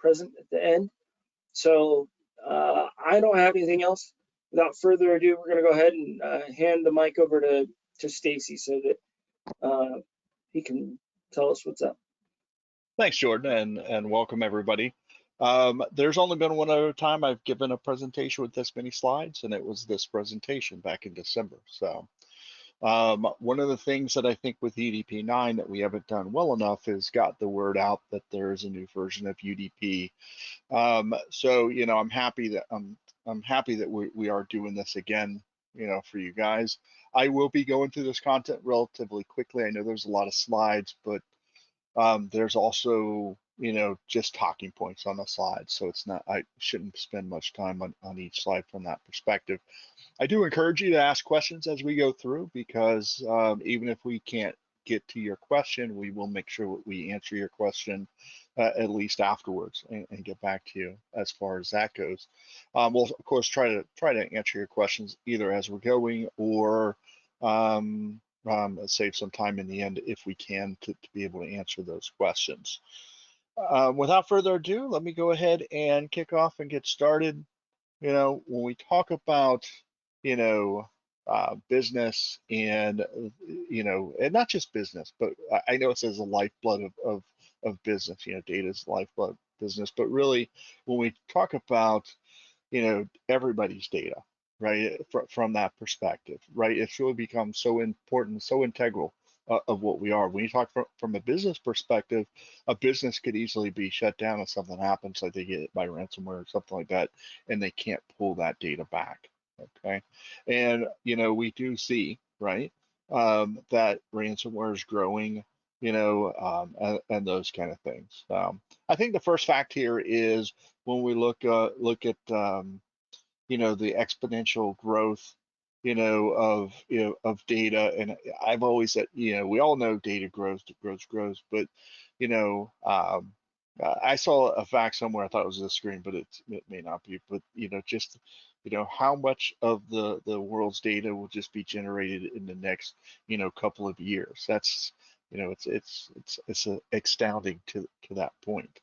present at the end. So I don't have anything else. Without further ado, we're going to go ahead and hand the mic over to Stacy so that he can tell us what's up. Thanks, Jordan, and welcome everybody. There's only been one other time I've given a presentation with this many slides, and it was this presentation back in December. So one of the things that I think with UDP 9 that we haven't done well enough is got the word out that there is a new version of UDP. So I'm happy that we are doing this again, for you guys. I will be going through this content relatively quickly. I know there's a lot of slides, but there's also just talking points on the slides, so I shouldn't spend much time on each slide from that perspective. I do encourage you to ask questions as we go through, because even if we can't get to your question, we will make sure that we answer your question at least afterwards and get back to you as far as that goes. We'll of course try to answer your questions either as we're going or save some time in the end if we can to be able to answer those questions. Without further ado, let me go ahead and kick off and get started. When we talk about business and and not just business, but I know it says the lifeblood of business. Data is the lifeblood of business, but really when we talk about everybody's data, right, from that perspective, right, it's really become so important, so integral of what we are. When you talk from a business perspective, a business could easily be shut down if something happens, like they get hit by ransomware or something like that, and they can't pull that data back. Okay, and we do see, right, that ransomware is growing, and those kind of things. I think the first fact here is when we look at the exponential growth of data, and I've always said, we all know data grows, but I saw a fact somewhere. I thought it was the screen, but it may not be. But just how much of the world's data will just be generated in the next couple of years. That's it's astounding to that point.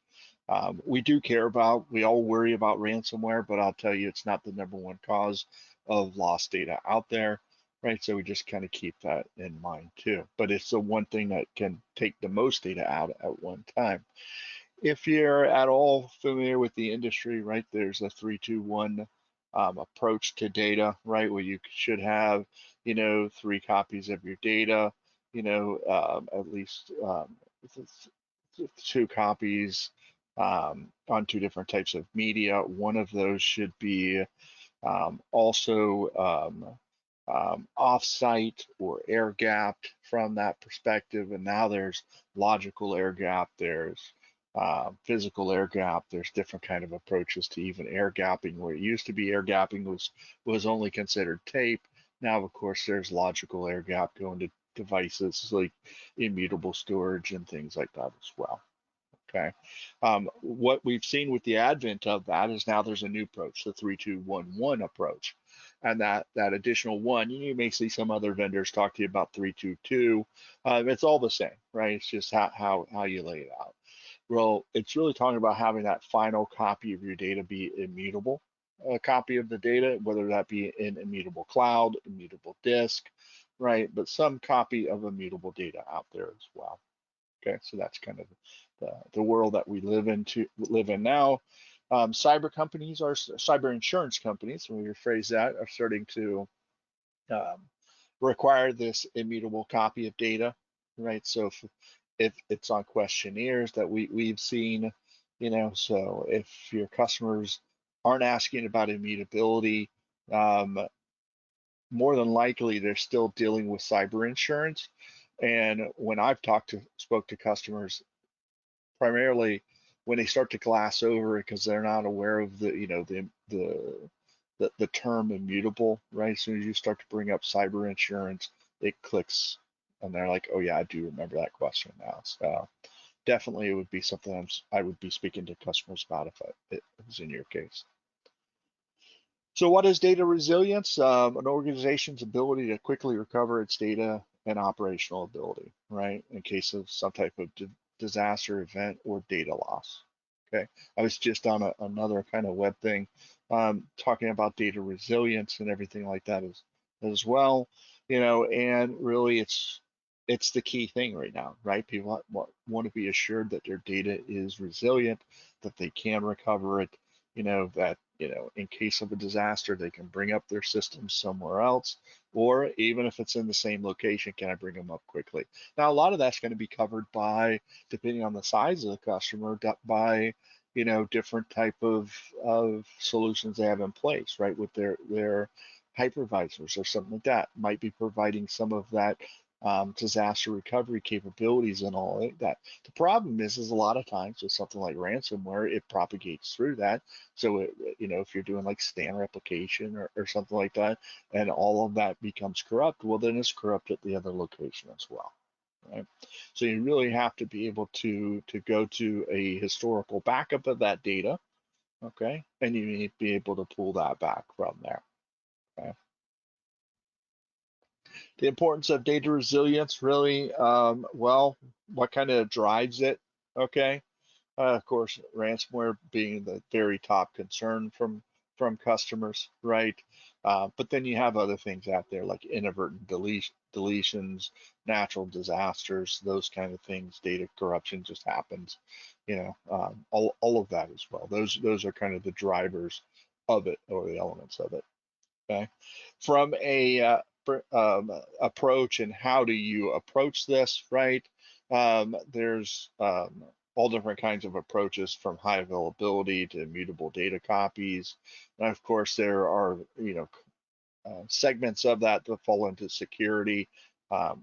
We do care about, we all worry about ransomware, but I'll tell you, it's not the #1 cause of lost data out there, right? So we just kind of keep that in mind too. But it's the one thing that can take the most data out at one time. If you're at all familiar with the industry, right, there's a 3-2-1 approach to data, right, where you should have, 3 copies of your data, at least 2 copies on 2 different types of media. One of those should be also off-site or air-gapped from that perspective. And now there's logical air-gap, there's physical air-gap, there's different kind of approaches to even air-gapping, where it used to be air-gapping was only considered tape. Now, of course, there's logical air-gap going to devices like immutable storage and things like that as well. Okay, what we've seen with the advent of that is now there's a new approach, the 3-2-1-1 approach, and that additional one, you may see some other vendors talk to you about 3-2-2. It's all the same, right? It's just how you lay it out. Well, it's really talking about having that final copy of your data be immutable, a copy of the data, whether that be in immutable cloud, immutable disk, right? But some copy of immutable data out there as well. Okay, so that's kind of the world that we live in now. Cyber companies, or cyber insurance companies, when we rephrase that, are starting to require this immutable copy of data, right? So if it's on questionnaires that we've seen, so if your customers aren't asking about immutability, more than likely they're still dealing with cyber insurance. And when I've spoke to customers, primarily when they start to glass over it because they're not aware of the term immutable, right? As soon as you start to bring up cyber insurance, it clicks, and they're like, "Oh yeah, I do remember that question now." So definitely, it would be something I would be speaking to customers about if it was in your case. So what is data resilience? An organization's ability to quickly recover its data and operational ability, right, in case of some type of disaster event or data loss. Okay, I was just on another kind of web thing, talking about data resilience and everything like that as well. And really it's the key thing right now, right? People want to be assured that their data is resilient, that they can recover it, that in case of a disaster they can bring up their systems somewhere else, or even if it's in the same location, can I bring them up quickly? Now, a lot of that's going to be covered by, depending on the size of the customer, by different type of solutions they have in place, right? With their hypervisors or something like that, might be providing some of that disaster recovery capabilities and all like that. The problem is a lot of times with something like ransomware, it propagates through that. So if you're doing like scan replication or something like that, and all of that becomes corrupt, well, then it's corrupt at the other location as well. Right? So you really have to be able to go to a historical backup of that data, okay? And you need to be able to pull that back from there. Okay? The importance of data resilience, really, well, what kind of drives it? Okay. Of course, ransomware being the very top concern from customers, right? But then you have other things out there like inadvertent deletions, natural disasters, those kind of things. Data corruption just happens, all of that as well. Those are kind of the drivers of it, or the elements of it. Okay, from a approach, and how do you approach this, right? There's all different kinds of approaches, from high availability to immutable data copies. And of course, there are segments of that fall into security,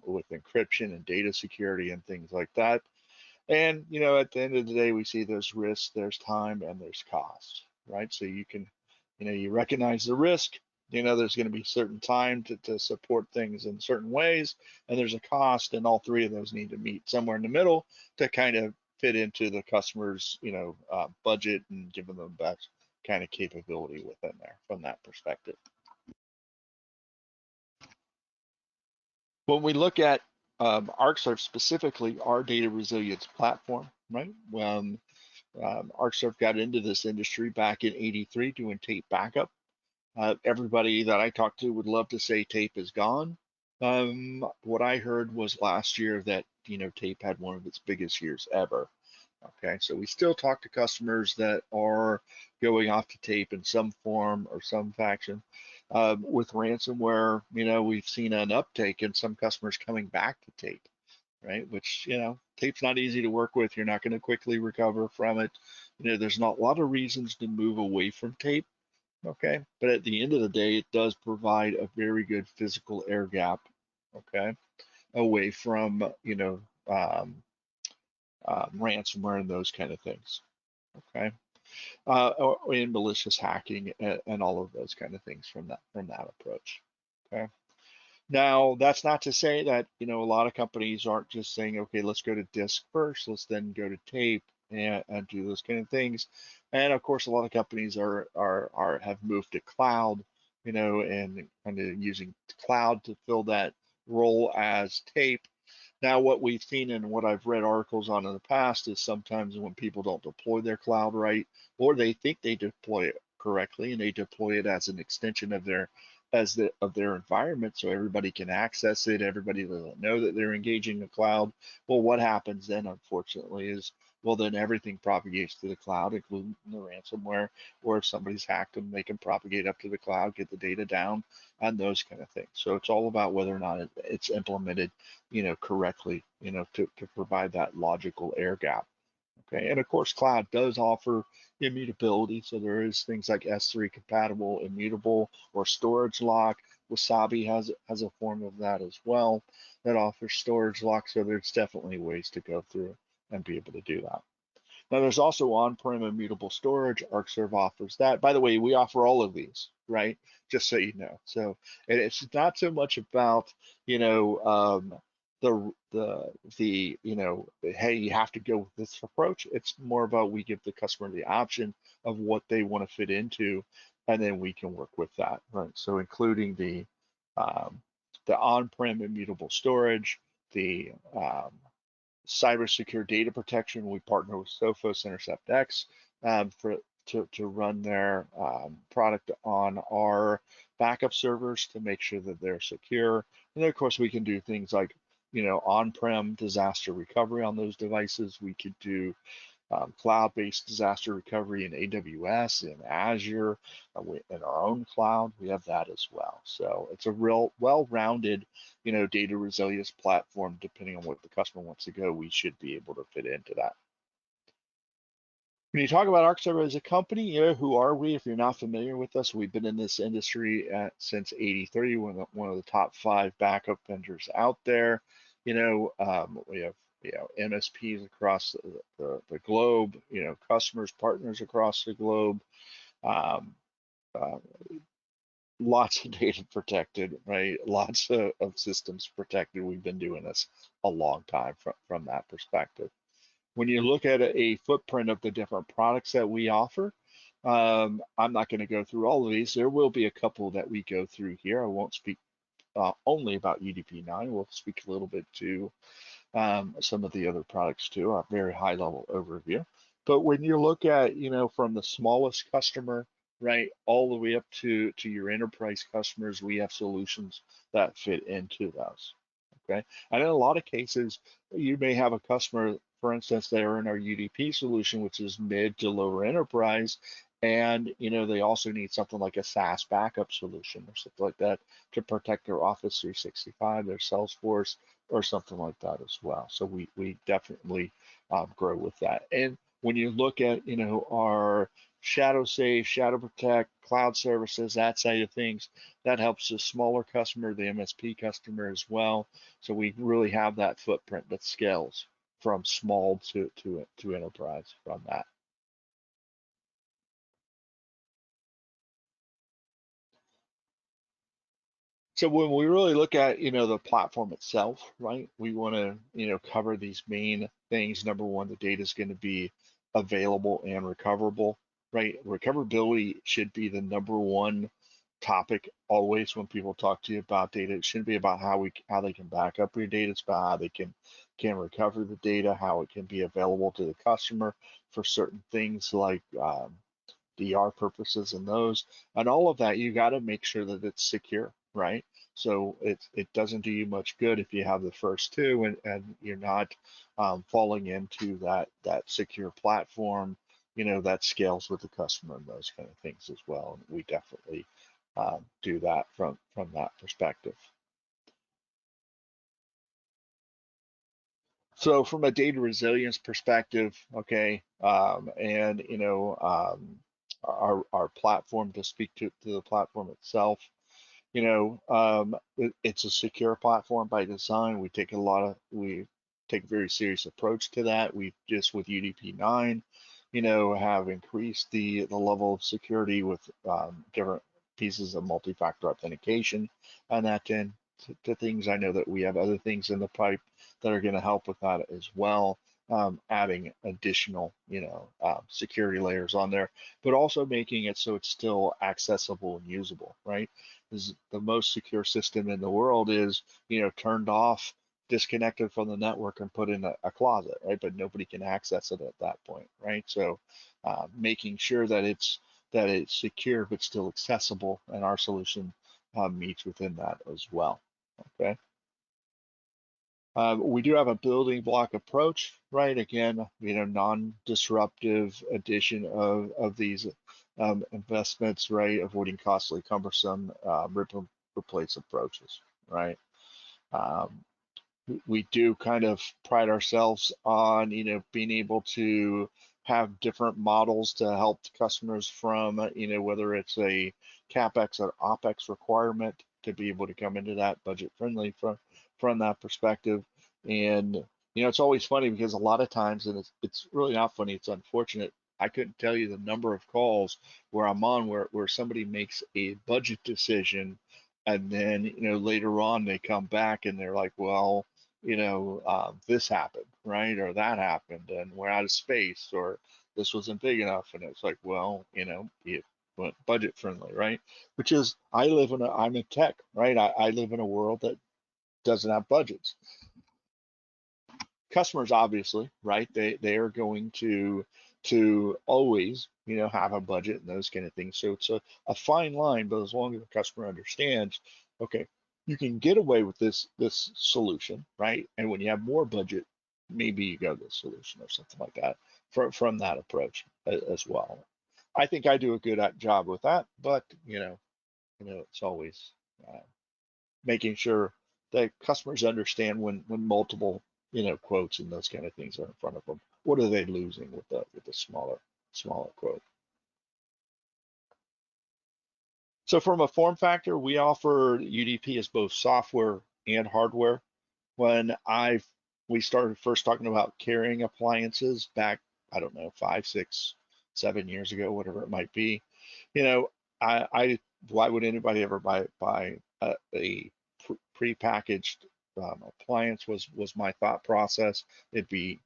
with encryption and data security and things like that. And at the end of the day, we see there's risk, there's time, and there's cost, right? So you recognize the risk. There's going to be certain time to support things in certain ways, and there's a cost, and all three of those need to meet somewhere in the middle to kind of fit into the customer's budget, and give them the best kind of capability within there from that perspective. When we look at Arcserve specifically, our data resilience platform, right? Arcserve got into this industry back in '83 doing tape backup. Everybody that I talked to would love to say tape is gone. What I heard was last year that tape had one of its biggest years ever. Okay, so we still talk to customers that are going off to tape in some form or some fashion. With ransomware, we've seen an uptake in some customers coming back to tape, right? Which, tape's not easy to work with. You're not going to quickly recover from it. There's not a lot of reasons to move away from tape. Okay, but at the end of the day, it does provide a very good physical air gap. Okay, away from ransomware and those kind of things. Okay, or in malicious hacking, and all of those kind of things from that approach. Okay. Now, that's not to say that a lot of companies aren't just saying, okay, let's go to disk first, let's then go to tape, and do those kind of things. And of course, a lot of companies have moved to cloud, and kind of using cloud to fill that role as tape. Now, what we've seen and what I've read articles on in the past is sometimes when people don't deploy their cloud right, or they think they deploy it correctly, and they deploy it as an extension of their environment, so everybody can access it, everybody doesn't know that they're engaging the cloud. Well, what happens then, unfortunately, is, well, then everything propagates to the cloud, including the ransomware, or if somebody's hacked them, they can propagate up to the cloud, get the data down, and those kind of things. So it's all about whether or not it's implemented correctly, to provide that logical air gap. Okay, and of course, cloud does offer immutability, so there is things like S3 compatible, immutable, or storage lock. Wasabi has a form of that as well that offers storage lock, so there's definitely ways to go through and be able to do that. Now, there's also on-prem immutable storage. Arcserve offers that. By the way, we offer all of these, right? Just so you know. So it's not so much about, hey, you have to go with this approach. It's more about, we give the customer the option of what they want to fit into, and then we can work with that, right? So including the on-prem immutable storage, the cyber secure data protection, we partner with Sophos Intercept X to run their product on our backup servers to make sure that they're secure. And then of course we can do things like, on-prem disaster recovery on those devices. We could do cloud-based disaster recovery in AWS, in Azure, in our own cloud. We have that as well. So it's a real well-rounded, data resilience platform. Depending on what the customer wants to go, we should be able to fit into that. When you talk about Arcserve as a company, who are we? If you're not familiar with us, we've been in this industry since '83, one of the top 5 backup vendors out there. We have MSPs across the globe, customers, partners across the globe. Uh, Lots of data protected, right? Lots of systems protected. We've been doing this a long time from that perspective. When you look at a footprint of the different products that we offer, I'm not going to go through all of these. There will be a couple that we go through here. I won't speak only about UDP 9. We'll speak a little bit to some of the other products too, a very high level overview. But when you look at, from the smallest customer, right, all the way up to your enterprise customers, we have solutions that fit into those. Okay. And in a lot of cases, you may have a customer, for instance, they're in our UDP solution, which is mid to lower enterprise. And, they also need something like a SaaS backup solution or something like that to protect their Office 365, their Salesforce, or something like that as well. So we definitely grow with that. And when you look at, our Shadow Safe, Shadow Protect, cloud services, that side of things, that helps the smaller customer, the MSP customer as well. So we really have that footprint that scales from small to enterprise from that. So when we really look at, the platform itself, right, we want to, cover these main things. Number one, the data is going to be available and recoverable, right? Recoverability should be the number one topic always when people talk to you about data. It shouldn't be about how they can back up your data. It's about how they can recover the data, how it can be available to the customer for certain things like DR purposes and those, and all of that. You got to make sure that it's secure, right? So it doesn't do you much good if you have the first two and you're not falling into that secure platform, that scales with the customer and those kind of things as well. And we definitely do that from that perspective. So from a data resilience perspective, okay, and our platform, to speak to the platform itself, it's a secure platform by design. We take a very serious approach to that. We just with UDP 9, have increased the level of security with different pieces of multi-factor authentication, and that to things. I know that we have other things in the pipe that are going to help with that as well. Adding additional, security layers on there, but also making it so it's still accessible and usable, right? Is the most secure system in the world is, turned off, disconnected from the network and put in a closet, right? But nobody can access it at that point, right? So making sure that it's secure but still accessible, and our solution meets within that as well. Okay. We do have a building block approach, right? Again, non-disruptive addition of these investments, right? Avoiding costly, cumbersome rip and replace approaches, right? Um, we do kind of pride ourselves on, being able to have different models to help customers from, whether it's a CapEx or OpEx requirement to be able to come into that budget friendly from that perspective. And, it's always funny because a lot of times, and it's really not funny, it's unfortunate. I couldn't tell you the number of calls where I'm on where somebody makes a budget decision and then, later on they come back and they're like, well, this happened, right? Or that happened, and we're out of space, or this wasn't big enough. And it's like, well, it went budget friendly, right? Which is, I'm in tech, right? I live in a world that doesn't have budgets. customers, obviously, right? They are going to always, have a budget and those kind of things. So it's a fine line, but as long as the customer understands, okay, you can get away with this solution, right? And when you have more budget, maybe you go this solution or something like that from that approach as well. I think I do a good job with that, but it's always uh, making sure that customers understand when multiple quotes and those kind of things are in front of them. What are they losing with the smaller quote? So from a form factor, we offer UDP as both software and hardware. When we started first talking about carrying appliances back, I don't know, 5, 6, 7 years ago, whatever it might be, I why would anybody ever buy a prepackaged appliance was my thought process. It'd be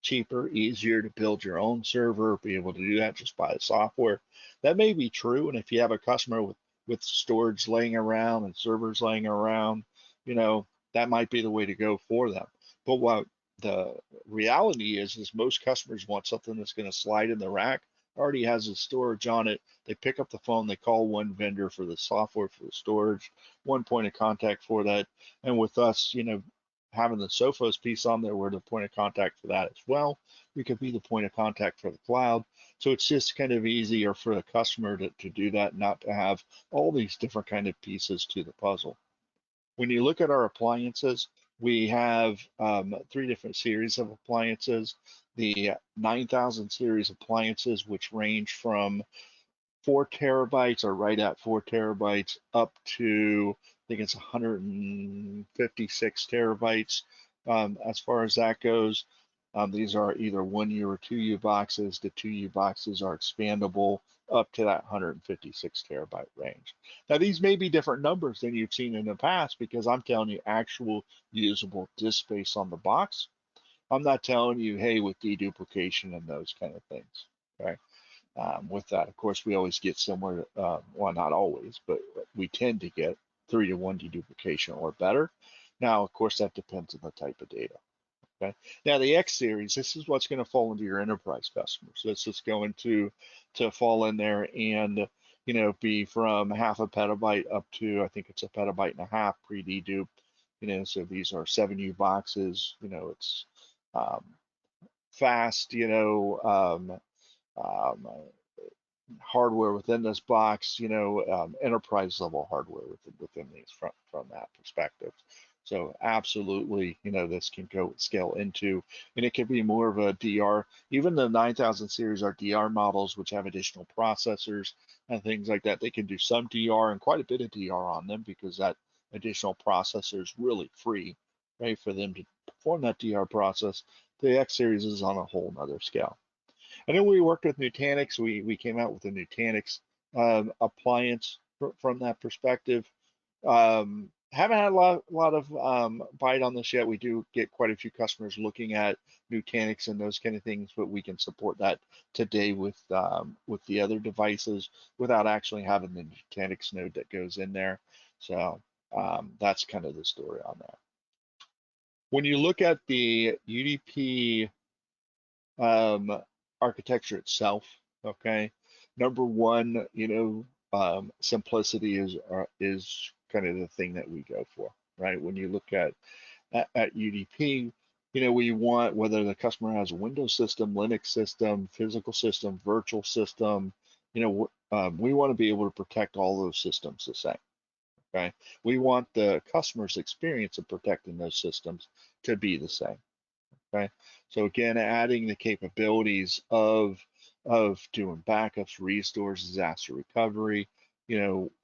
cheaper, easier to build your own server, be able to do that just by the software. That may be true. And if you have a customer with storage laying around and servers laying around, that might be the way to go for them. But what the reality is most customers want something that's going to slide in the rack, already has the storage on it. They pick up the phone, they call one vendor for the software for the storage, one point of contact for that. And with us, having the Sophos piece on there, we're the point of contact for that as well. We could be the point of contact for the cloud. So it's just kind of easier for the customer to do that, not to have all these different kind of pieces to the puzzle. When you look at our appliances, we have 3 different series of appliances. The 9000 series appliances, which range from 4 terabytes or right at 4 terabytes up to, I think it's 156 terabytes as far as that goes. These are either 1U or 2U boxes. The 2U boxes are expandable up to that 156 terabyte range. Now, these may be different numbers than you've seen in the past because I'm telling you actual usable disk space on the box. I'm not telling you, hey, with deduplication and those kind of things. Okay. With that, of course, we always get somewhere, well, not always, but we tend to get 3-to-1 deduplication or better. Now, of course, that depends on the type of data. Okay. Now, the X series, this is what's going to fall into your enterprise customers. This is going to fall in there and be from half a petabyte up to, I think it's a petabyte and a half pre-dedupe. So these are 7U boxes. It's fast. Hardware within this box, enterprise level hardware within these from that perspective. So absolutely, this can go scale into, and it can be more of a DR. Even the 9000 series are DR models, which have additional processors and things like that. They can do some DR and quite a bit of DR on them because that additional processor is really free, right, for them to perform that DR process. The X series is on a whole nother scale. And then we worked with Nutanix. We came out with a Nutanix appliance from that perspective. Haven't had a lot of bite on this yet. We do get quite a few customers looking at Nutanix and those kind of things, but we can support that today with the other devices without actually having the Nutanix node that goes in there. So that's kind of the story on that. When you look at the UDP architecture itself, okay, number one, simplicity is kind of the thing that we go for, right? When you look at UDP, we want, whether the customer has a Windows system, Linux system, physical system, virtual system, we want to be able to protect all those systems the same. Okay, we want the customer's experience of protecting those systems to be the same. Okay, so again, adding the capabilities of doing backups, restores, disaster recovery.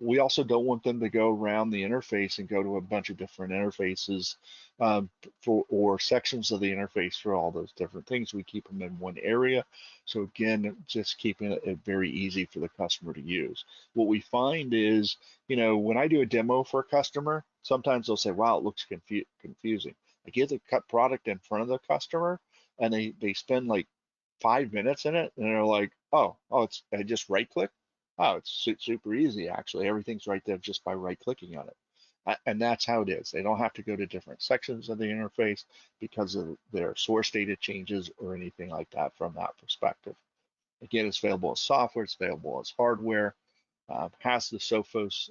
We also don't want them to go around the interface and go to a bunch of different interfaces or sections of the interface for all those different things. We keep them in one area. So again, just keeping it very easy for the customer to use. What we find is, when I do a demo for a customer, sometimes they'll say, wow, it looks confusing. I give the product in front of the customer and they spend like 5 minutes in it and they're like, oh, I just right click. Oh, it's super easy actually. Everything's right there just by right clicking on it. And that's how it is. They don't have to go to different sections of the interface because of their source data changes or anything like that from that perspective. Again, it's available as software, it's available as hardware, has the Sophos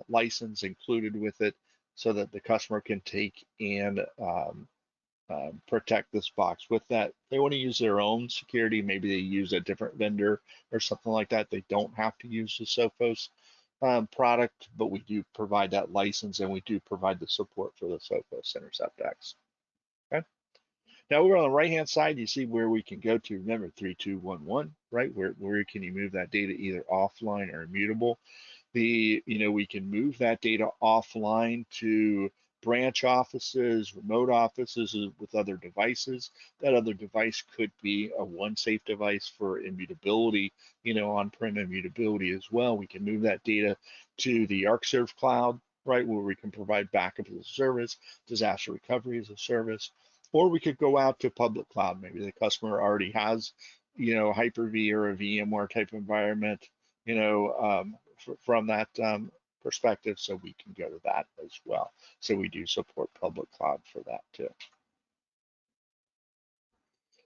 license included with it so that the customer can take and protect this box with that. They want to use their own security, maybe they use a different vendor or something like that. They don't have to use the Sophos product, but we do provide that license and we do provide the support for the Sophos Intercept X. Okay. Now over on the right-hand side, you see where we can go to. Remember 3211, right? Where can you move that data either offline or immutable? We can move that data offline to branch offices, remote offices with other devices. That other device could be a OneSafe device for immutability, on-prem immutability as well. We can move that data to the Arcserve cloud, right, where we can provide backup as a service, disaster recovery as a service, or we could go out to public cloud. Maybe the customer already has, Hyper-V or a VMware type environment, from that perspective, so we can go to that as well. So we do support public cloud for that too.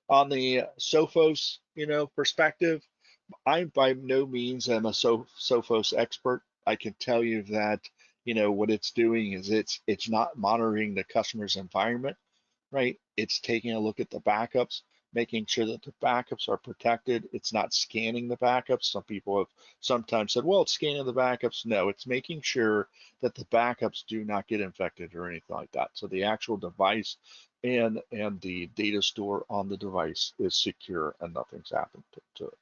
On the Sophos, perspective, I by no means am a Sophos expert. I can tell you that, what it's doing is it's not monitoring the customer's environment, right? It's taking a look at the backups, making sure that the backups are protected. It's not scanning the backups. Some people have sometimes said, well, it's scanning the backups. No, it's making sure that the backups do not get infected or anything like that. So the actual device and the data store on the device is secure and nothing's happened to it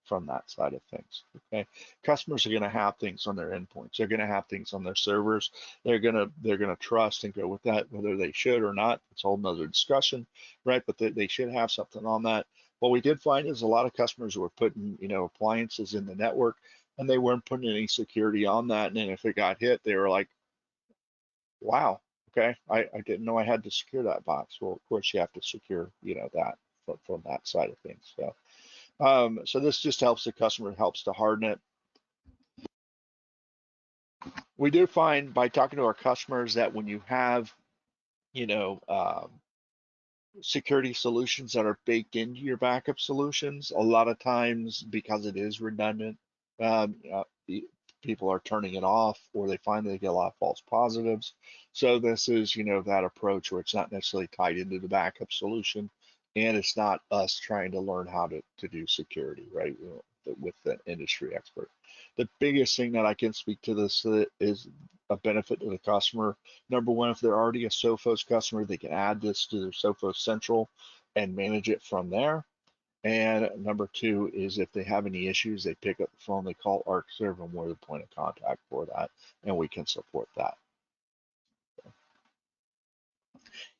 from that side of things. Okay, customers are going to have things on their endpoints. They're going to have things on their servers. They're going to trust and go with that, whether they should or not. It's a whole nother discussion, right? But they should have something on that. What we did find is a lot of customers were putting, appliances in the network, and they weren't putting any security on that. And then if it got hit, they were like, "Wow, okay, I didn't know I had to secure that box." Well, of course, you have to secure, that from that side of things. So this just helps the customer, helps to harden it. We do find by talking to our customers that when you have, security solutions that are baked into your backup solutions, a lot of times because it is redundant, people are turning it off or they find they get a lot of false positives. So this is, that approach where it's not necessarily tied into the backup solution and it's not us trying to learn how to do security, right, with the industry expert. The biggest thing that I can speak to this is a benefit to the customer. Number one, if they're already a Sophos customer, they can add this to their Sophos Central and manage it from there. And number two is if they have any issues, they pick up the phone, they call Arcserve, and we're the point of contact for that, and we can support that.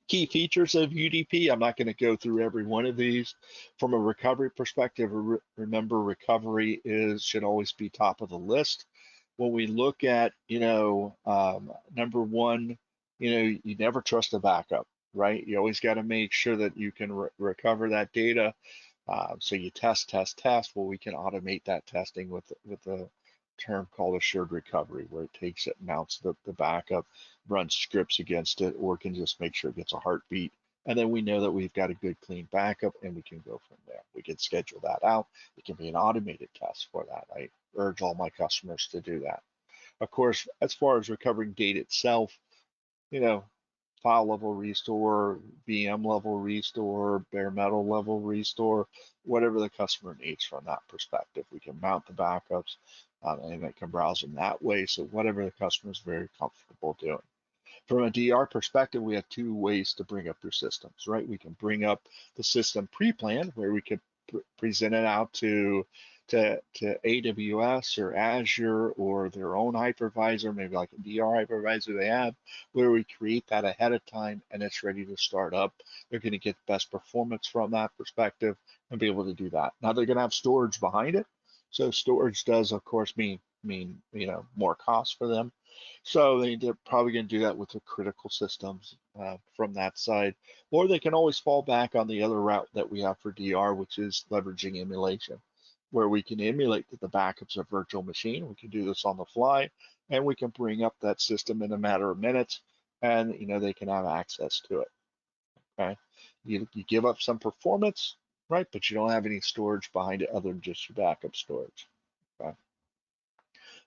Key features of UDP, I'm not going to go through every one of these. From a recovery perspective, remember recovery should always be top of the list. When we look at, number one, you never trust a backup, right? You always got to make sure that you can recover that data. So you test. Well, we can automate that testing with a term called assured recovery, where it takes it, mounts the backup, runs scripts against it, or can just make sure it gets a heartbeat. And then we know that we've got a good, clean backup, and we can go from there. We can schedule that out. It can be an automated test for that. I urge all my customers to do that. Of course, as far as recovering data itself, file level restore, VM level restore, bare metal level restore, whatever the customer needs from that perspective. We can mount the backups and they can browse them that way. So whatever the customer is very comfortable doing. From a DR perspective, we have two ways to bring up your systems, right? We can bring up the system pre-planned, where we could present it out to AWS or Azure or their own hypervisor, maybe like a DR hypervisor they have, where we create that ahead of time and it's ready to start up. They're going to get the best performance from that perspective and be able to do that. Now they're going to have storage behind it. So storage does, of course, mean more cost for them. So they're probably going to do that with the critical systems from that side, or they can always fall back on the other route that we have for DR, which is leveraging emulation, where we can emulate that the backup's a virtual machine. We can do this on the fly, and we can bring up that system in a matter of minutes, and they can have access to it. Okay, you give up some performance, right? But you don't have any storage behind it other than just your backup storage. Okay,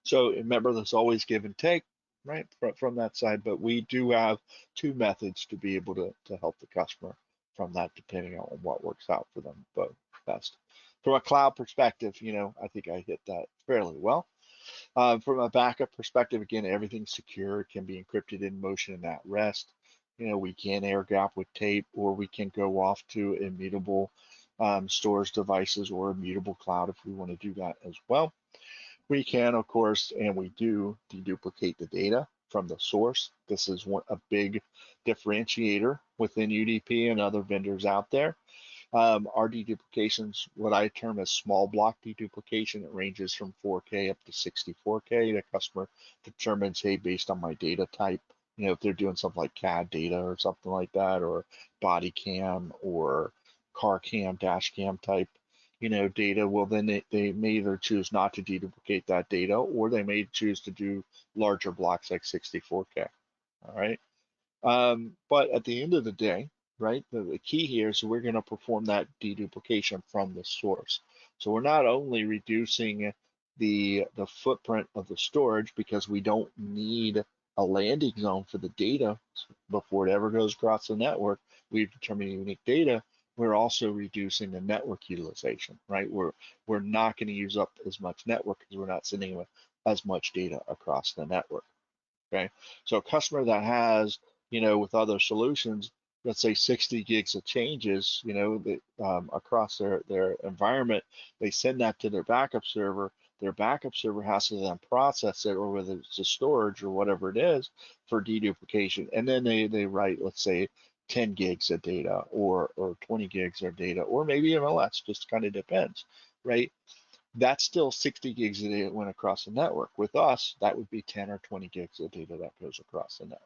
so remember, there's always give and take, right, from that side. But we do have two methods to be able to help the customer from that, depending on what works out for them both best. From a cloud perspective, I think I hit that fairly well. From a backup perspective, again, everything's secure. It can be encrypted in motion and at rest. We can air gap with tape, or we can go off to immutable storage devices or immutable cloud if we want to do that as well. We can, of course, and we do deduplicate the data from the source. This is a big differentiator within UDP and other vendors out there. Our deduplications, what I term as small block deduplication, it ranges from 4K up to 64K. The customer determines, hey, based on my data type, if they're doing something like CAD data or something like that, or body cam or car cam, dash cam type, data, well, then they may either choose not to deduplicate that data, or they may choose to do larger blocks like 64K. All right. But at the end of the day, right, the key here is we're going to perform that deduplication from the source. So we're not only reducing the footprint of the storage, because we don't need a landing zone for the data before it ever goes across the network. We've determined unique data. We're also reducing the network utilization, right? We're not going to use up as much network because we're not sending as much data across the network. Okay, so a customer that has, with other solutions, let's say 60 gigs of changes, across their environment, they send that to their backup server. Their backup server has to then process it, or whether it's a storage or whatever it is, for deduplication, and then they write, let's say, 10 gigs of data, or 20 gigs of data, or maybe even less, just kind of depends, right? That's still 60 gigs of data that went across the network. With us, that would be 10 or 20 gigs of data that goes across the network.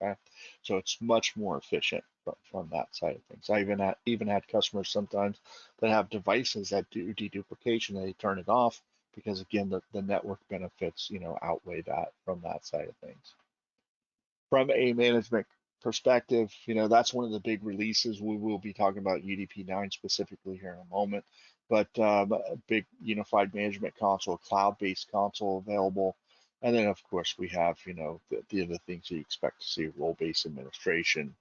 Okay, so it's much more efficient from that side of things. I even had customers sometimes that have devices that do deduplication, and they turn it off because, again, the network benefits outweigh that from that side of things. From a management perspective, that's one of the big releases. We will be talking about UDP 9 specifically here in a moment, but a big unified management console, cloud-based console available. And then, of course, we have, the other things you expect to see: role-based administration,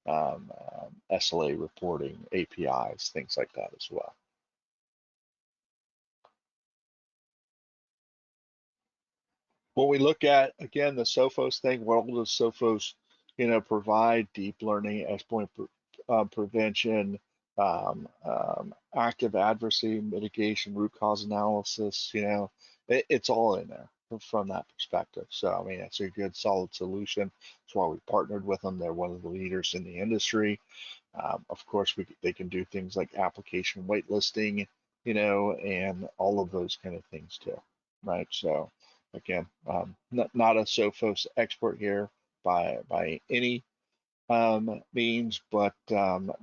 SLA reporting, APIs, things like that as well. When we look at, again, the Sophos thing, what all does Sophos, provide? Deep learning, exploit prevention, active adversary mitigation, root cause analysis. It's all in there from that perspective. So, I mean, it's a good, solid solution. That's why we partnered with them. They're one of the leaders in the industry. Of course, they can do things like application waitlisting, and all of those kind of things too, right? So, again, not a Sophos expert here by any means, but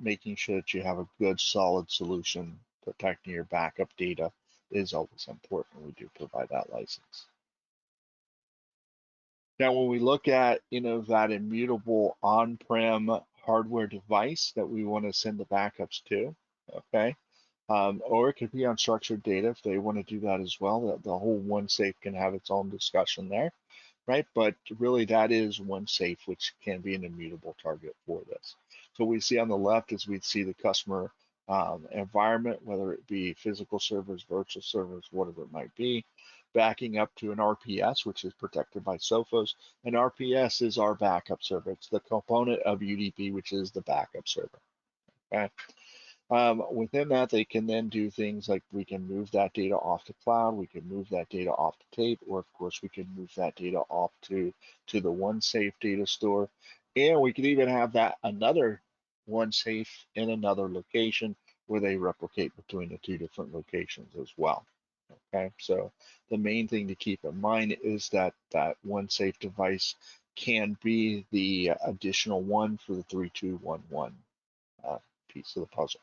making sure that you have a good, solid solution protecting your backup data is always important. We do provide that license. Now, when we look at, that immutable on-prem hardware device that we want to send the backups to, okay, or it could be unstructured data if they want to do that as well. The whole OneSafe can have its own discussion there, right? But really, that is OneSafe, which can be an immutable target for this. So what we see on the left is we'd see the customer environment, whether it be physical servers, virtual servers, whatever it might be, backing up to an RPS, which is protected by Sophos. And RPS is our backup server. It's the component of UDP, which is the backup server. Okay. Within that, they can then do things like we can move that data off to cloud, we can move that data off to tape, or of course we can move that data off to the OneSafe data store, and we could even have that another OneSafe in another location where they replicate between the two different locations as well. Okay, so the main thing to keep in mind is that OneSafe device can be the additional one for the 3211 piece of the puzzle.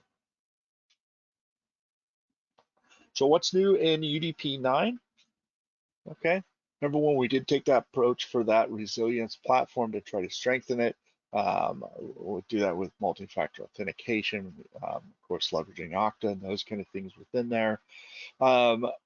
So what's new in UDP 9? Okay, Number one, we did take that approach for that resilience platform to try to strengthen it. We'll do that with multi-factor authentication, of course, leveraging Okta and those kind of things within there.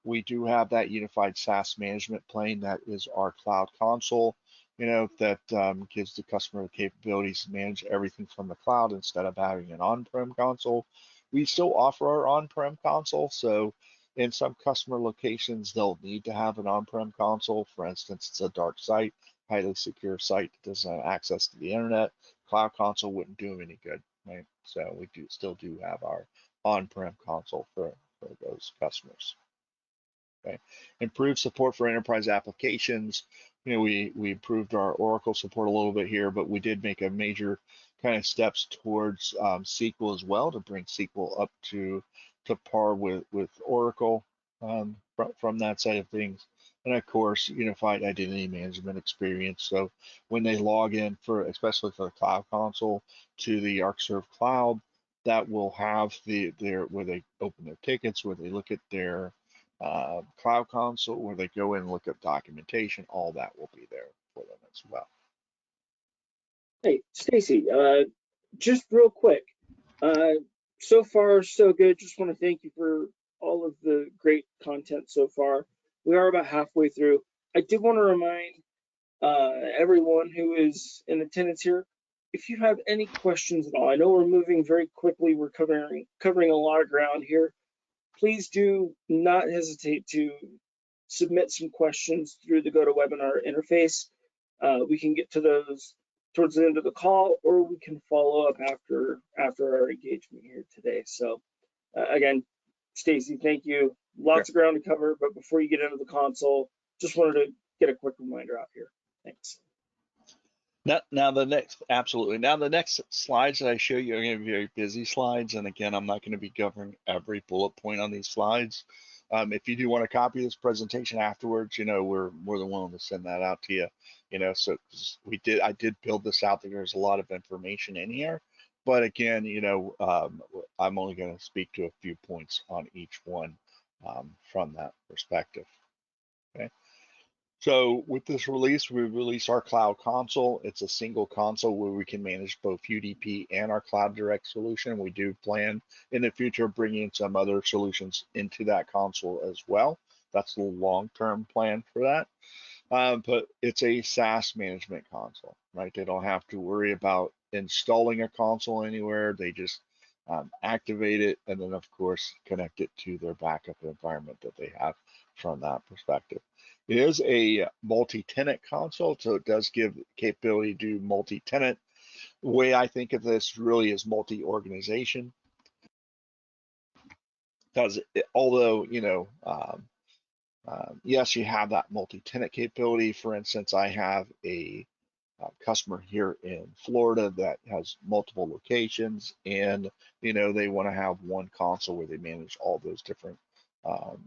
We do have that unified SaaS management plane that is our cloud console, that gives the customer the capabilities to manage everything from the cloud instead of having an on-prem console. We still offer our on-prem console, so in some customer locations, they'll need to have an on-prem console. For instance, it's a dark site, highly secure site that doesn't have access to the internet. Cloud console wouldn't do them any good, right? So we still do have our on-prem console for those customers. Okay. Improved support for enterprise applications. We improved our Oracle support a little bit here, but we did make a major kind of steps towards SQL as well to bring SQL up to par with Oracle from that side of things. And of course, unified identity management experience. So when they log in especially for the cloud console to the Arcserve cloud, that will have where they open their tickets, where they look at their cloud console, where they go in and look up documentation, all that will be there for them as well. Hey, Stacy, just real quick, so far so good. Just want to thank you for all of the great content so far. We are about halfway through. I did want to remind everyone who is in attendance here, if you have any questions at all, I know we're moving very quickly. We're covering a lot of ground here. Please do not hesitate to submit some questions through the GoToWebinar interface. We can get to those towards the end of the call, or we can follow up after our engagement here today. So again, Stacy, thank you. Lots of ground to cover, but before you get into the console, just wanted to get a quick reminder out here. Thanks. Now the next slides that I show you are going to be very busy slides, and again, I'm not going to be covering every bullet point on these slides. If you do want to copy this presentation afterwards, we're more than willing to send that out to you. So I did build this out. There's a lot of information in here, but again, I'm only going to speak to a few points on each one from that perspective. Okay. So with this release, we release our cloud console. It's a single console where we can manage both UDP and our Cloud Direct solution. We do plan in the future bringing some other solutions into that console as well. That's the long-term plan for that. But it's a SaaS management console, right? They don't have to worry about installing a console anywhere. They just activate it and then, of course, connect it to their backup environment that they have from that perspective. It is a multi-tenant console, so it does give capability to do multi-tenant. The way I think of this really is multi-organization. Because although, yes, you have that multi-tenant capability. For instance, I have a customer here in Florida that has multiple locations, and they want to have one console where they manage all those different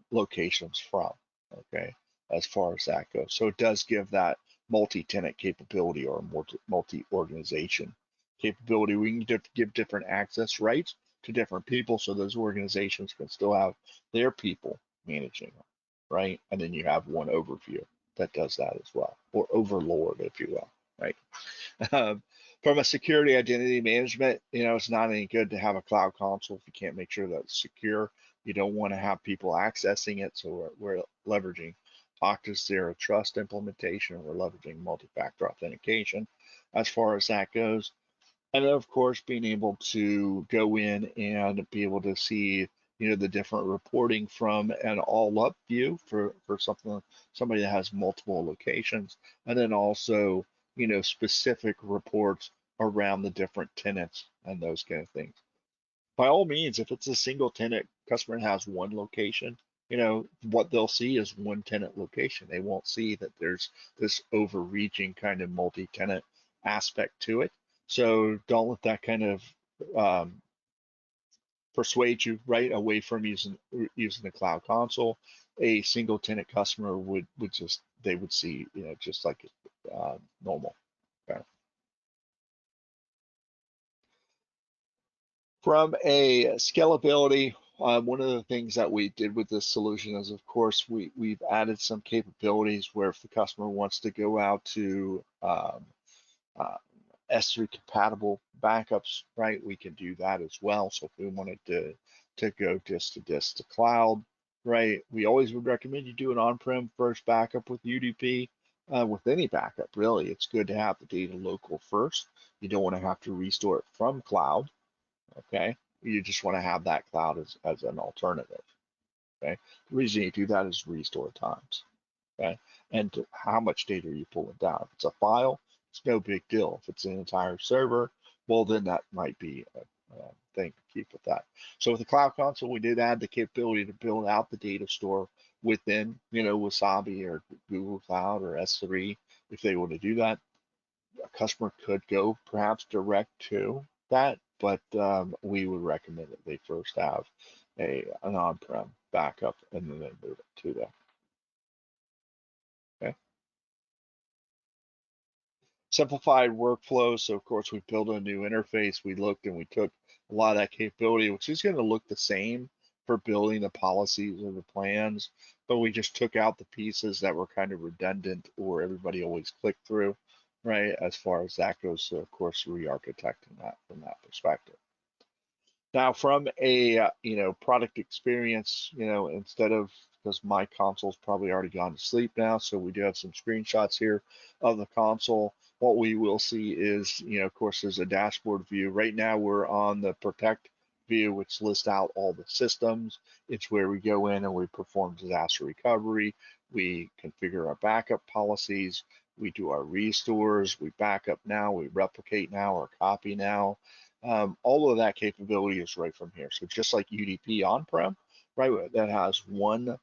locations from. Okay, as far as that goes, so it does give that multi-tenant capability or multi-organization capability. We can give different access rights to different people, so those organizations can still have their people managing them, right? And then you have one overview that does that as well, or overlord, if you will. Right. From a security identity management, it's not any good to have a cloud console if you can't make sure that it's secure. You don't want to have people accessing it. So we're leveraging Okta's Zero Trust implementation. We're leveraging multi-factor authentication as far as that goes. And then, of course, being able to go in and be able to see the different reporting from an all-up view for somebody that has multiple locations, and then also specific reports around the different tenants and those kind of things. By all means, if it's a single tenant customer has one location, what they'll see is one tenant location. They won't see that there's this overreaching kind of multi-tenant aspect to it. So don't let that kind of persuade you right away from using the cloud console. A single tenant customer would see just like normal. Okay. From a scalability, One of the things that we did with this solution is, of course, we've added some capabilities where if the customer wants to go out to uh, S3 compatible backups, right, we can do that as well. So if we wanted to go disk to disk to cloud, right, we always would recommend you do an on-prem first backup with UDP. With any backup, really, it's good to have the data local first. You don't want to have to restore it from cloud. Okay, you just want to have that cloud as an alternative. Okay, the reason you do that is restore times. Okay, and how much data are you pulling down? If it's a file, it's no big deal. If it's an entire server, well, then that might be a thing to keep with that. So with the Cloud Console, we did add the capability to build out the data store within, Wasabi or Google Cloud or S3. If they want to do that, a customer could go perhaps direct to that, but we would recommend that they first have an on-prem backup and then they move it to that. Okay. Simplified workflow. So of course we built a new interface. We looked and we took a lot of that capability, which is going to look the same for building the policies or the plans, but we just took out the pieces that were kind of redundant or everybody always clicked through, right? As far as that goes. So of course re-architecting that from that perspective. Now, from a product experience, instead of, because my console's probably already gone to sleep now, so we do have some screenshots here of the console. What we will see is, of course, there's a dashboard view. Right now, we're on the Protect view, which lists out all the systems. It's where we go in and we perform disaster recovery. We configure our backup policies. We do our restores. We back up now. We replicate now or copy now. All of that capability is right from here. So just like UDP on-prem, right, that has one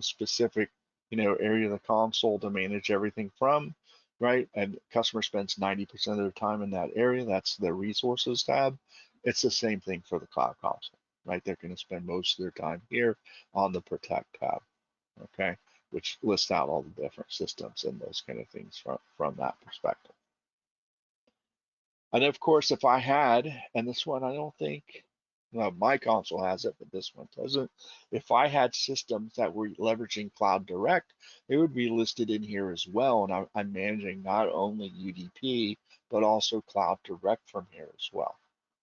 specific, area of the console to manage everything from, right? And customer spends 90% of their time in that area. That's the resources tab. It's the same thing for the cloud console, right? They're going to spend most of their time here on the protect tab, okay, which lists out all the different systems and those kind of things from that perspective. And of course, if I had, and this one I don't think, well, my console has it, but this one doesn't. If I had systems that were leveraging Cloud Direct, it would be listed in here as well. And I'm managing not only UDP, but also Cloud Direct from here as well.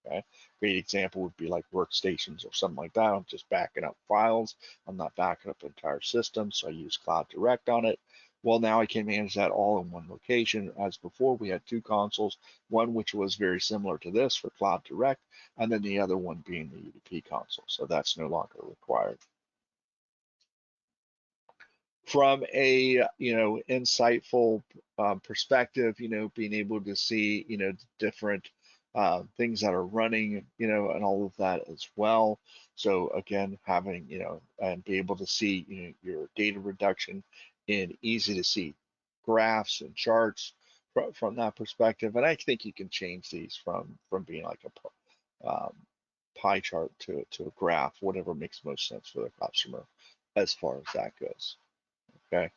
Okay. Great example would be like workstations or something like that. I'm just backing up files. I'm not backing up entire systems. So I use Cloud Direct on it. Well, now I can manage that all in one location. As before, we had two consoles, one which was very similar to this for Cloud Direct, and then the other one being the UDP console. So that's no longer required. From a insightful perspective, being able to see different things that are running, and all of that as well. So again, having and be able to see your data reduction in easy to see graphs and charts from that perspective. And I think you can change these from being like a pie chart to a graph, whatever makes most sense for the customer as far as that goes. Okay.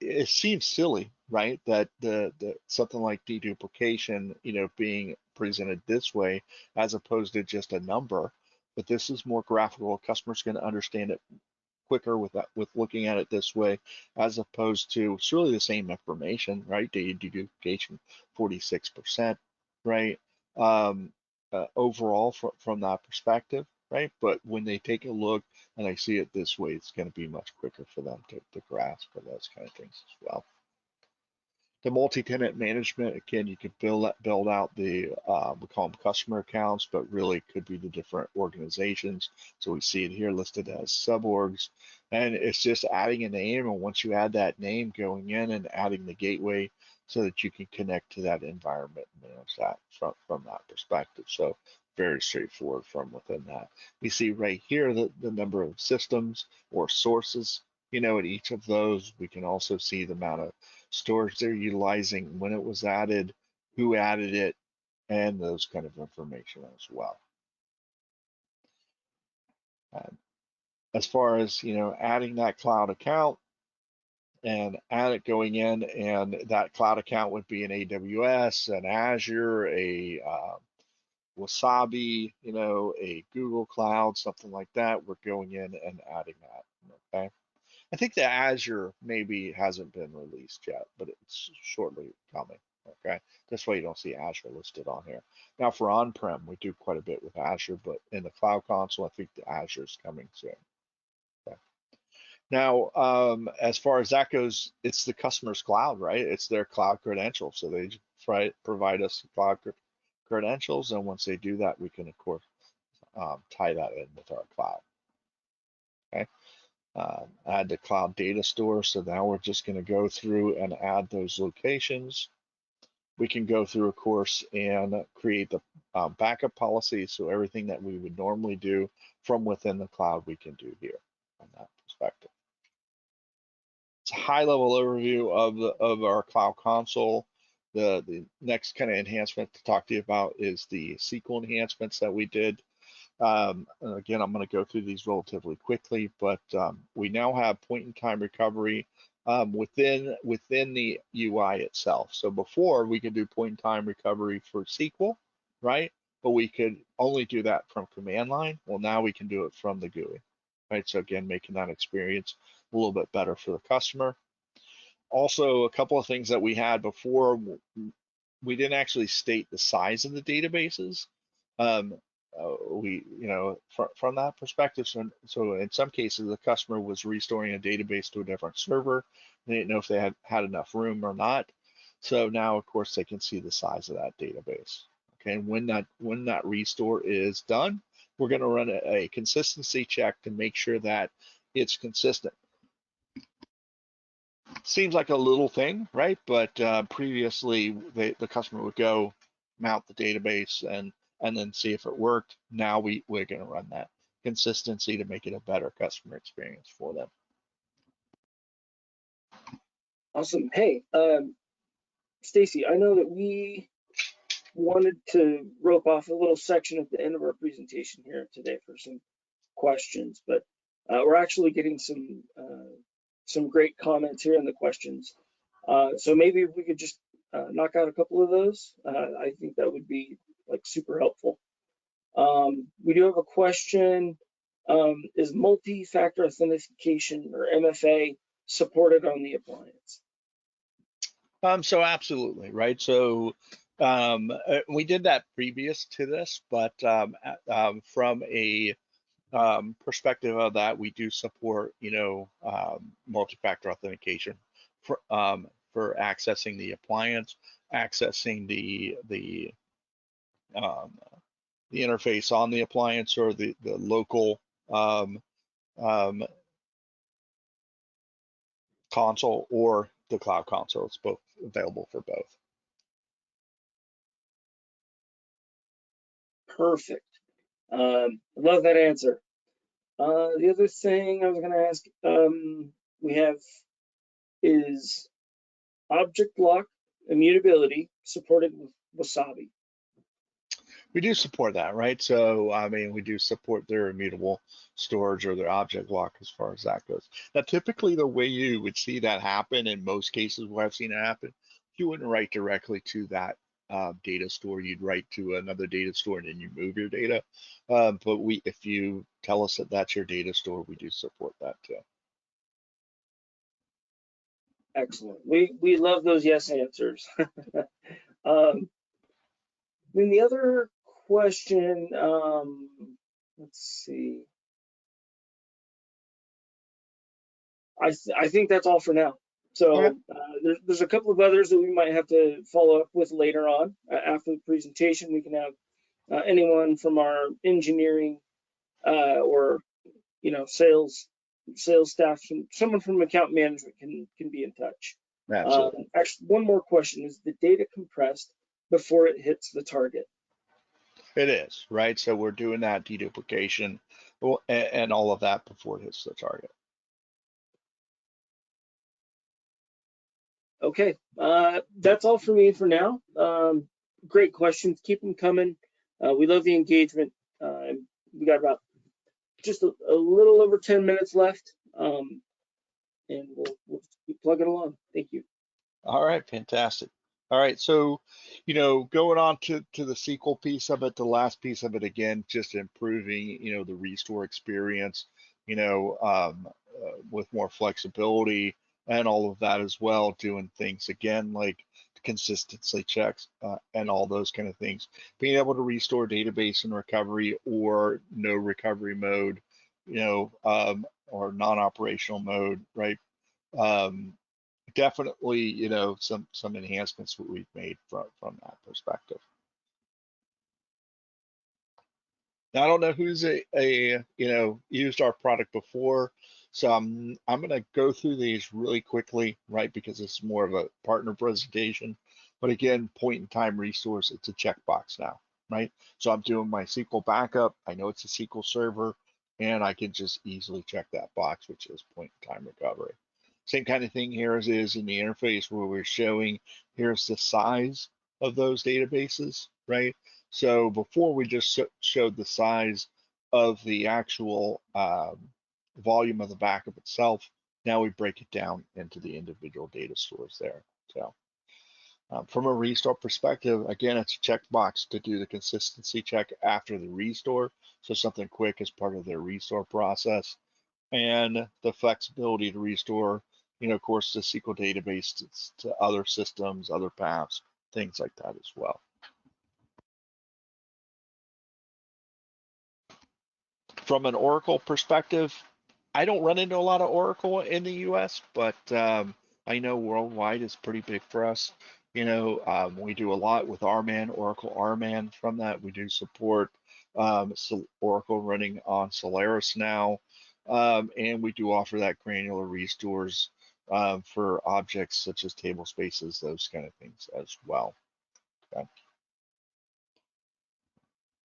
It seems silly, right? That the something like deduplication, being presented this way as opposed to just a number, but this is more graphical. Customers can understand it quicker with that, with looking at it this way, as opposed to it's really the same information, right? Data deduplication, 46%, right? Overall, from that perspective, right? But when they take a look and they see it this way, it's going to be much quicker for them to grasp for those kind of things as well. The multi-tenant management, again, you could build out the we call them customer accounts, but really could be the different organizations. So we see it here listed as suborgs, and it's just adding a name. And once you add that name, going in and adding the gateway so that you can connect to that environment and manage that from that perspective. So very straightforward from within that. We see right here the number of systems or sources, at each of those. We can also see the amount of storage they're utilizing, when it was added, who added it, and those kind of information as well. As far as adding that cloud account and add it going in, and that cloud account would be an AWS, an Azure, a Wasabi, you know, a Google Cloud, something like that, we're going in and adding that. Okay. I think the Azure maybe hasn't been released yet, but it's shortly coming. Okay. This way you don't see Azure listed on here. Now for on-prem, we do quite a bit with Azure, but in the cloud console, I think the Azure is coming soon. Okay. Now, as far as that goes, it's the customer's cloud, right? It's their cloud credentials. So they provide us cloud credentials, and once they do that, we can, of course, tie that in with our cloud. Okay. Add the cloud data store. So now we're just going to go through and add those locations. We can go through, of course, and create the backup policy. So everything that we would normally do from within the cloud, we can do here from that perspective. It's a high-level overview of our cloud console. The next kind of enhancement to talk to you about is the SQL enhancements that we did. Again, I'm going to go through these relatively quickly, but we now have point-in-time recovery within the UI itself. So before we could do point-in-time recovery for SQL, right? But we could only do that from command line. Well, now we can do it from the GUI, right? So again, making that experience a little bit better for the customer. Also, a couple of things that we had before, we didn't actually state the size of the databases. From that perspective, so in some cases, the customer was restoring a database to a different server. They didn't know if they had enough room or not. So now, of course, they can see the size of that database. Okay, and when that restore is done, we're going to run a consistency check to make sure that it's consistent. Seems like a little thing, right? But previously, the customer would go mount the database and then see if it worked. Now we're going to run that consistency to make it a better customer experience for them. Awesome. Hey, Stacy, I know that we wanted to rope off a little section at the end of our presentation here today for some questions, but we're actually getting some great comments here in the questions. So maybe if we could just knock out a couple of those, I think that would be like super helpful. We do have a question. Is multi-factor authentication or MFA supported on the appliance? So absolutely, right? So we did that previous to this, but from a perspective of that, we do support, multi-factor authentication for accessing the appliance, accessing the interface on the appliance or the local console or the cloud console. It's both available for both. Perfect. Love that answer. The other thing I was going to ask, we have is object lock immutability supported with Wasabi? We do support that, right? So, I mean, we do support their immutable storage or their object lock as far as that goes. Now, typically, the way you would see that happen in most cases where I've seen it happen, you wouldn't write directly to that data store. You'd write to another data store and then you move your data. But if you tell us that that's your data store, we do support that too. Excellent. We love those yes answers. Then the other question, let's see. I think that's all for now. So there's a couple of others that we might have to follow up with later on. After the presentation, we can have anyone from our engineering or sales staff, someone from account management can be in touch. Absolutely. Actually, one more question: is the data compressed before it hits the target? It is, right? So we're doing that deduplication and all of that before it hits the target. Okay, that's all for me for now. Great questions. Keep them coming. We love the engagement. We got about just a little over 10 minutes left, and we'll keep plugging along. Thank you. All right, fantastic. All right, so going on to the SQL piece of it, the last piece of it again, just improving the restore experience, with more flexibility and all of that as well, doing things again like consistency checks and all those kind of things, being able to restore database and recovery or no recovery mode, or non-operational mode, right? Um, Definitely, some enhancements that we've made from that perspective. Now, I don't know who's used our product before, so I'm gonna go through these really quickly, right? Because it's more of a partner presentation. But again, point in time resource, it's a checkbox now, right? So I'm doing my SQL backup. I know it's a SQL server, and I can just easily check that box, which is point in time recovery. Same kind of thing here as is in the interface where we're showing here's the size of those databases, right? So before we just showed the size of the actual volume of the backup itself. Now we break it down into the individual data stores there. So from a restore perspective, again, it's a checkbox to do the consistency check after the restore. So something quick as part of their restore process, and the flexibility to restore, of course, the SQL database to other systems, other paths, things like that as well. From an Oracle perspective, I don't run into a lot of Oracle in the US, but I know worldwide is pretty big for us. We do a lot with RMAN, Oracle RMAN. From that, we do support Oracle running on Solaris now, and we do offer that granular restores for objects such as table spaces, those kind of things as well. Okay.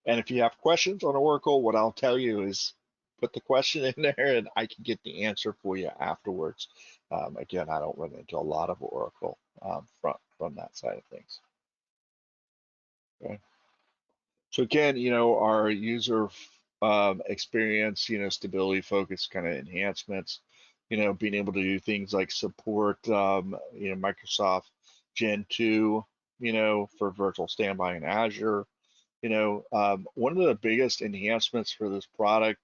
And if you have questions on Oracle, what I'll tell you is put the question in there and I can get the answer for you afterwards. Again, I don't run into a lot of Oracle from that side of things. Okay. So again, our user experience, stability focus kind of enhancements, being able to do things like support, Microsoft Gen 2, for virtual standby in Azure. One of the biggest enhancements for this product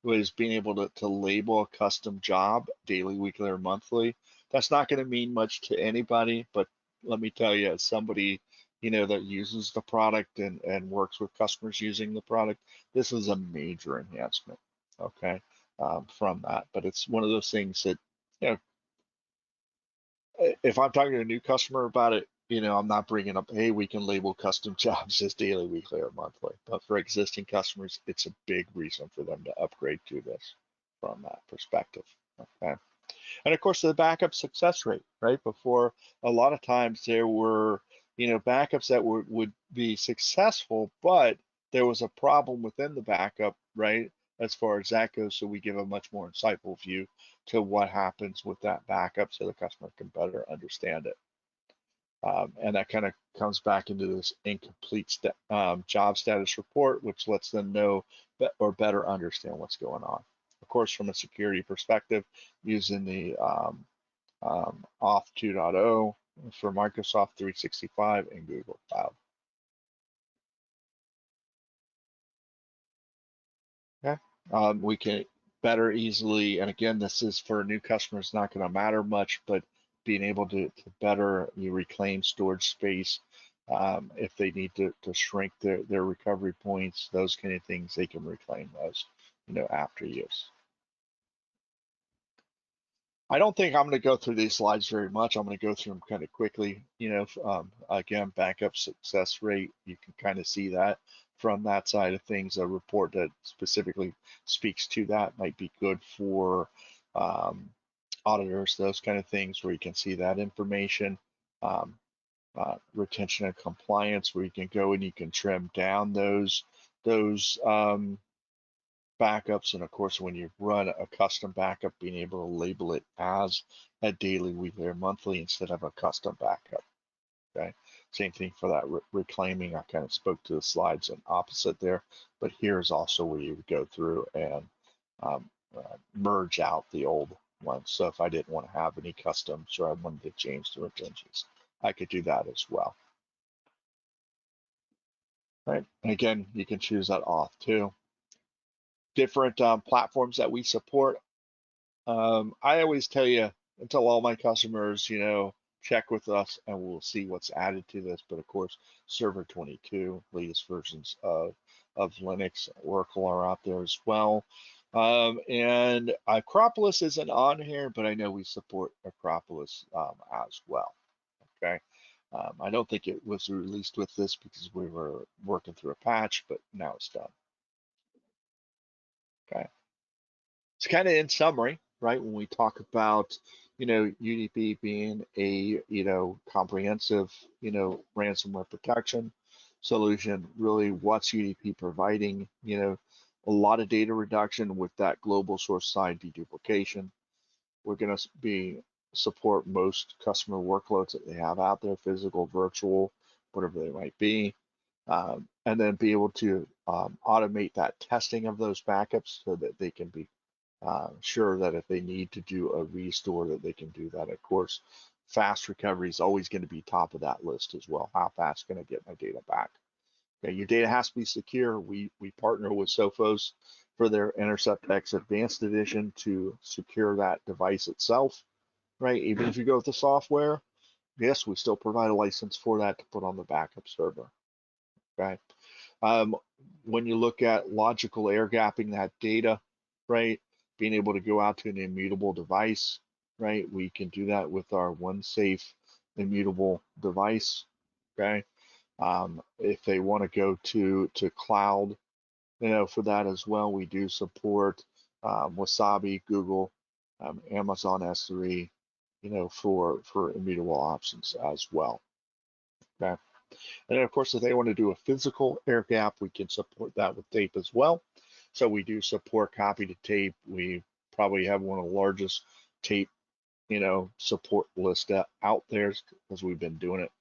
was being able to label a custom job daily, weekly, or monthly. That's not going to mean much to anybody, but let me tell you, as somebody, that uses the product and works with customers using the product, this is a major enhancement, okay, from that. But it's one of those things that, if I'm talking to a new customer about it, I'm not bringing up, hey, we can label custom jobs as daily, weekly, or monthly. But for existing customers, it's a big reason for them to upgrade to this from that perspective. Okay. And of course, the backup success rate, right? Before, a lot of times there were, backups that would be successful, but there was a problem within the backup, right? As far as that goes, so we give a much more insightful view to what happens with that backup so the customer can better understand it. And that kind of comes back into this incomplete job status report, which lets them know or better understand what's going on. Of course, from a security perspective, using the Auth 2.0 for Microsoft 365 and Google Cloud. Okay. We can better easily, and again, this is for new customers, not going to matter much, but being able to better reclaim storage space, if they need to shrink their recovery points, those kind of things, they can reclaim those, after use. I don't think I'm going to go through these slides very much. I'm going to go through them kind of quickly. Again, backup success rate, you can kind of see that from that side of things. A report that specifically speaks to that might be good for auditors, those kind of things, where you can see that information. Retention and compliance, where you can go and you can trim down those backups, and of course, when you run a custom backup, being able to label it as a daily, weekly, or monthly instead of a custom backup. Okay, same thing for that reclaiming. I kind of spoke to the slides and opposite there, but here's also where you would go through and merge out the old ones. So if I didn't want to have any customs or I wanted to change the retentions, I could do that as well. Right. And again, you can choose that off too. Different platforms that we support. I always tell all my customers, check with us and we'll see what's added to this. But of course, Server 22, latest versions of Linux, Oracle are out there as well. And Acropolis isn't on here, but I know we support Acropolis as well. Okay. I don't think it was released with this because we were working through a patch, but now it's done. Okay. It's kind of in summary, right? When we talk about, UDP being a, comprehensive, ransomware protection solution, really what's UDP providing, a lot of data reduction with that global source side deduplication. We're going to be support most customer workloads that they have out there, physical, virtual, whatever they might be. And then be able to automate that testing of those backups so that they can be sure that if they need to do a restore that they can do that. Of course, fast recovery is always going to be top of that list as well. How fast can I get my data back? Okay, your data has to be secure. We partner with Sophos for their Intercept X Advanced Edition to secure that device itself, right? Even if you go with the software, yes, we still provide a license for that to put on the backup server, okay? When you look at logical air gapping that data, right? Being able to go out to an immutable device, right? We can do that with our OneSafe immutable device, okay? If they want to go to cloud, for that as well, we do support Wasabi, Google, Amazon S3, for immutable options as well, okay? And then of course, if they want to do a physical air gap, we can support that with tape as well. So we do support copy to tape. We probably have one of the largest tape, support list out there because we've been doing it,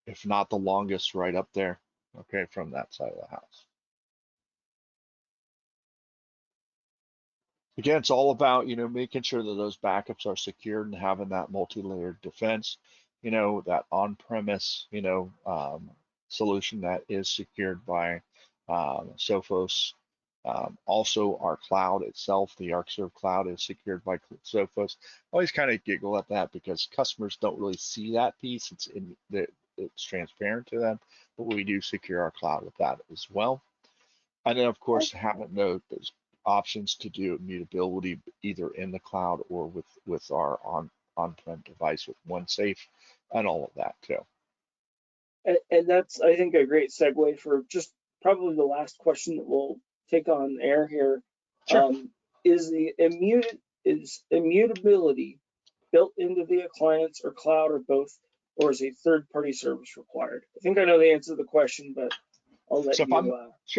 if not the longest, right up there, okay, from that side of the house. Again, it's all about, making sure that those backups are secured and having that multi-layered defense, that on-premise, solution that is secured by Sophos. Also, our cloud itself, the Arcserve cloud, is secured by Sophos. I always kind of giggle at that because customers don't really see that piece. It's transparent to them, but we do secure our cloud with that as well. And then, of course, haven't noted there's options to do immutability either in the cloud or with our on-prem device with OneSafe and all of that too. And that's, I think, a great segue for just probably the last question that we'll take on air here. Sure. Is immutability built into the appliance or cloud or both, or is a third-party service required? I think I know the answer to the question, but I'll let So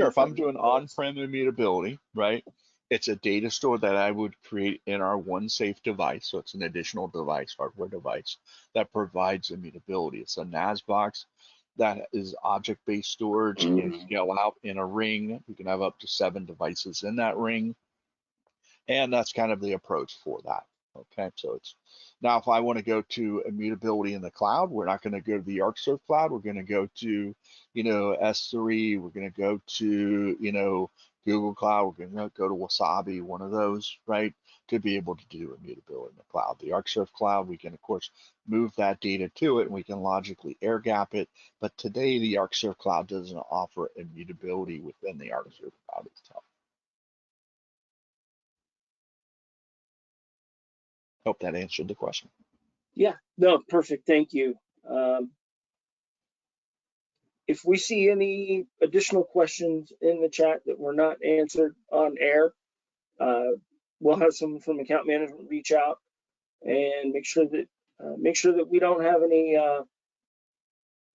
if I'm doing on-prem immutability, right, it's a data store that I would create in our OneSafe device. So it's an additional device, hardware device that provides immutability. It's a NAS box that is object-based storage and scale out in a ring. We can have up to 7 devices in that ring. And that's kind of the approach for that. Okay, so it's now if I want to go to immutability in the cloud, we're not going to go to the Arcserve cloud. We're going to go to, S3. We're going to go to, Google Cloud. We're going to go to Wasabi, one of those, right, to be able to do immutability in the cloud. The Arcserve cloud, we can of course move that data to it, and we can logically air gap it. But today, the Arcserve cloud doesn't offer immutability within the Arcserve cloud itself. Hope that answered the question. Yeah, no, perfect. Thank you. If we see any additional questions in the chat that were not answered on air, we'll have someone from account management reach out and make sure that we don't have any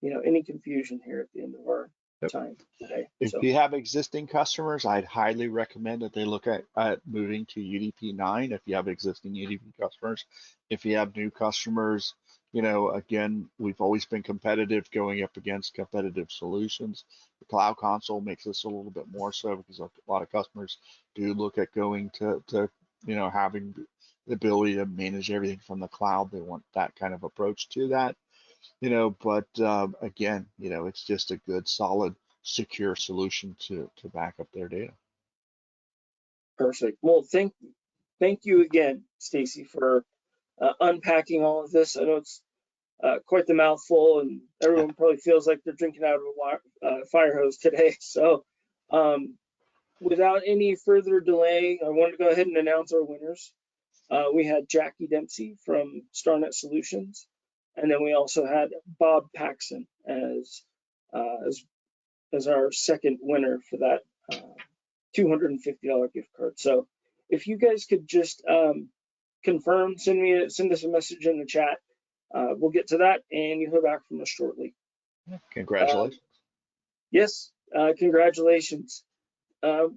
any confusion here at the end of our time today. If you have existing customers, I'd highly recommend that they look at moving to UDP 9 if you have existing UDP customers. If you have new customers, again, we've always been competitive going up against competitive solutions. The Cloud Console makes this a little bit more so because a lot of customers do look at going to having the ability to manage everything from the cloud. They want that kind of approach to that. But again, it's just a good, solid, secure solution to back up their data. Perfect. Well, thank you again, Stacy, for unpacking all of this. I know it's quite the mouthful, and everyone probably feels like they're drinking out of a fire hose today. So, without any further delay, I want to go ahead and announce our winners. We had Jackie Dempsey from StarNet Solutions, and then we also had Bob Paxson uh, as as our second winner for that $250 gift card. So, if you guys could just confirm, send us a message in the chat. We'll get to that, and you'll hear back from us shortly. Congratulations. Yes, congratulations.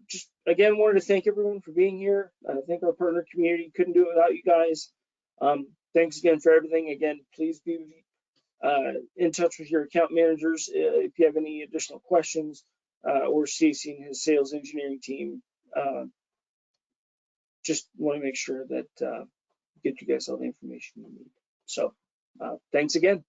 Just again, wanted to thank everyone for being here. I think our partner community couldn't do it without you guys. Thanks again for everything. Again, please be in touch with your account managers if you have any additional questions, or Stacey and his sales engineering team. Just want to make sure that get you guys all the information you need. So thanks again.